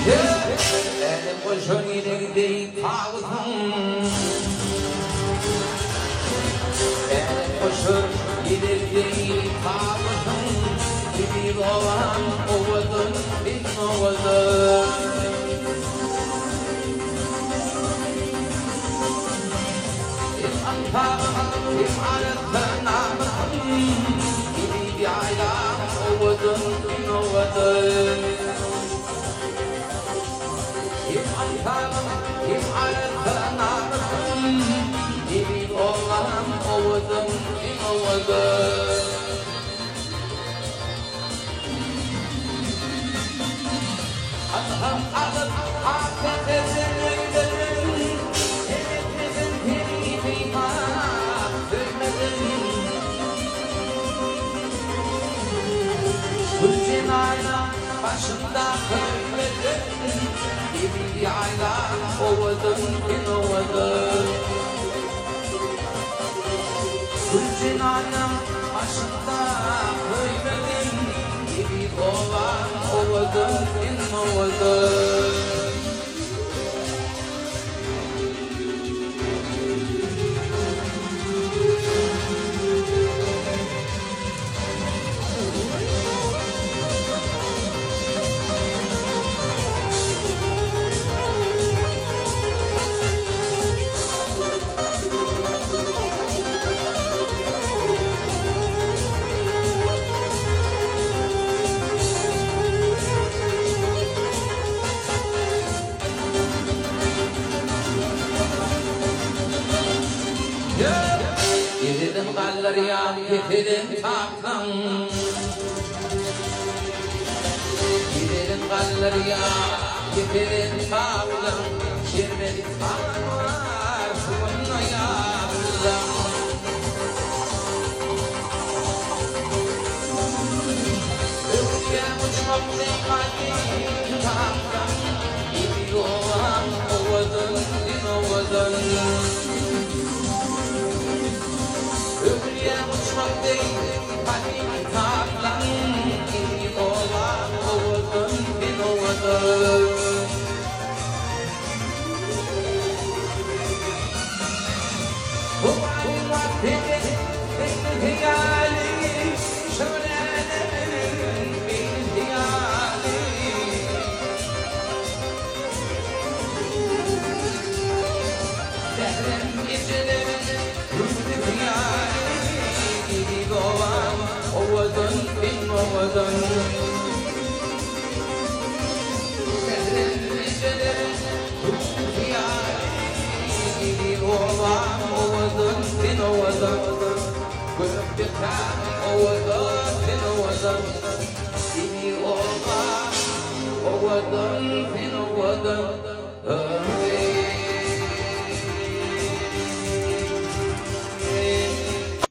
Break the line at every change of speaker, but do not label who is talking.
Elim koşun ileri kaldım. Elim koşun ileri kaldım. Bir olan ovadın bir ovadın. Im antarım, im arıtın ağrım. Bir ayağım ovadın bir ovadın. Im antarım, im arıtın ağrım. Bir olan ovadın bir ovadın. Allah'ım alıp affedersin öylerim. Sevmedin beni iman söyledin. Hüccin ayna başında söyledin. Bir ayna ovadın bin ovadın. Hüccin ayna başında söyledin. Bir olan ovadın bin ovadın. Gidelim gallerya, gidelim tatlım. Gidelim gallerya, gidelim tatlım. Şerbeti tatlılar, suyuna yardım. Öpüye uçmak neymadim tatlım. Bir olan ovadın, bir ovadın. Öbürüye uçmak değil, kalbim tarlan. İyi olan ovadın, bin ovadın. Bu vakit vaktinde benim hiyalim. Şölenelim benim hiyalim. Dehrem gecelerin rüzgâr hiyalim. İyi olan ovadın, bin ovadın. Dehrem gecelerin rüzgâr hiyalim. İyi olan ovadın, bin ovadın. Görüp biten ovadın, bin ovadın. İyi olan ovadın, bin ovadın.